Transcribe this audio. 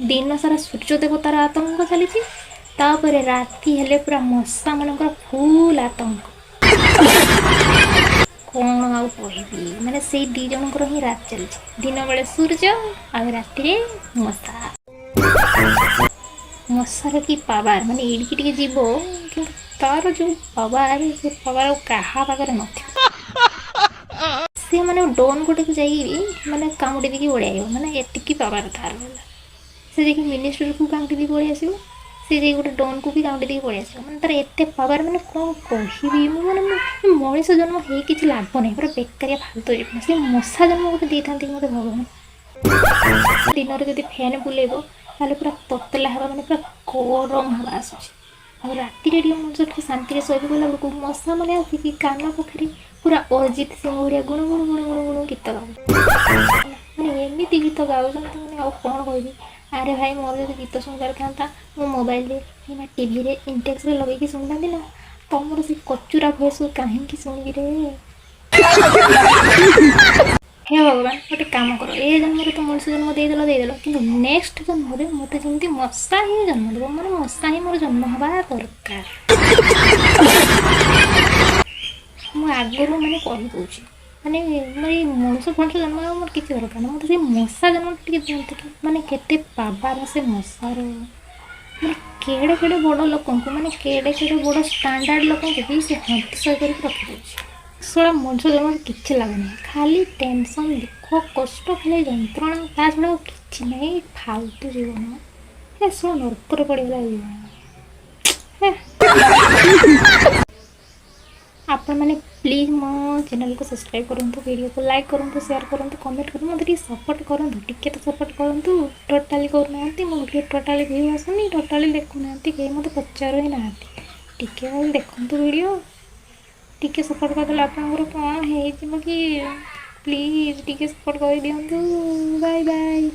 दिन सारा सूर्य देवतार आतंक चली राति हेले पूरा मशा मान फुल आतंक कौन आउ कहबी माने से दी जनकर ही रात चली दिन बेले सूर्य आ राति मशा मशार की पावर माने एडिकी टिके जीव कि तार जो पावर से पावर क्या पाखे न सी मैंने डोन गोटे को जाइए माने कामुड़ी देकी ओढ़ माने एतिकी पावर तार से देखिए मिनिस्टर को कामुड़ी देकी पड़े आसो सी जाइए गोटे डोन को भी कामुड़ी देकी पड़े आस मैंने तार एत पावर मैंने कौन कहबी मैंने मनीष जन्म हो कि लाभ नहीं पूरा बेकारिया फालतू जीवन से मशा जन्म गोटे दे था मत भगवान दिन में जब फैन बुलेब ताले पूरा ततला हवा मैंने पूरा गरम हवा आसूँ और राति मनुष्य टे शांति शोक गला बेलू मशा मैंने आसिक कान पाखे पूरा अरिजित सिंह भाया गुण गुण गुण गुण गुण गीत गाँव मैंने एमती गीत गाँव मैंने आउ कौन कहबी अरे भाई मोर जो गीत शुणिबार था मो मोबाइल टीवी रे इंटेक्स रे लगे शुणा ना तुम से कचुरा भयस कहीं शुणी रे हे भगवान गोटे कम कर ए जन्म तो मनुष्य जन्म देदेल कि नेक्स्ट जन्म मत जमी मशा ही जन्म देव मैंने मशा ही मोर जन्म हवा दरकार मुझे आगुरी मैंने कहीदे माने मोर मनुष्य फनुष्य जन्म मोर किसी दरकार मत से मशा जन्म टे दिखते कि माने केते पावर से मशार मैंने केड़े केड़े बड़ लोक मैंने केड़े केड़े बड़ स्टांडार्ड लोक भी से हंतसय कर रखी सड़ा मनुष्य जन्म किसी लगुनि खाली टेंशन दुख कष्ट खाली जंत्रणा ता छड़ा कि नहीं फालतू जीवन ए सड़ा नर्क पड़गला जीवन आपण मैंने प्लीज मो चैनल को सब्सक्राइब करूँ वीडियो को लाइक करूँ शेयर करूँ कमेंट करूँ मत सपोर्ट करूँ टिके तो सपोर्ट करूँ टोटाली करना मो वीडियो टोटाली व्यू आसुनी टोटाली देखुना कहीं मत पचार ही ना टिके देखु वीडियो टिके सपोर्ट करदे आपंकर कौन हो कि प्लीज टिके सपोर्ट कर दिंतु बाय बाय।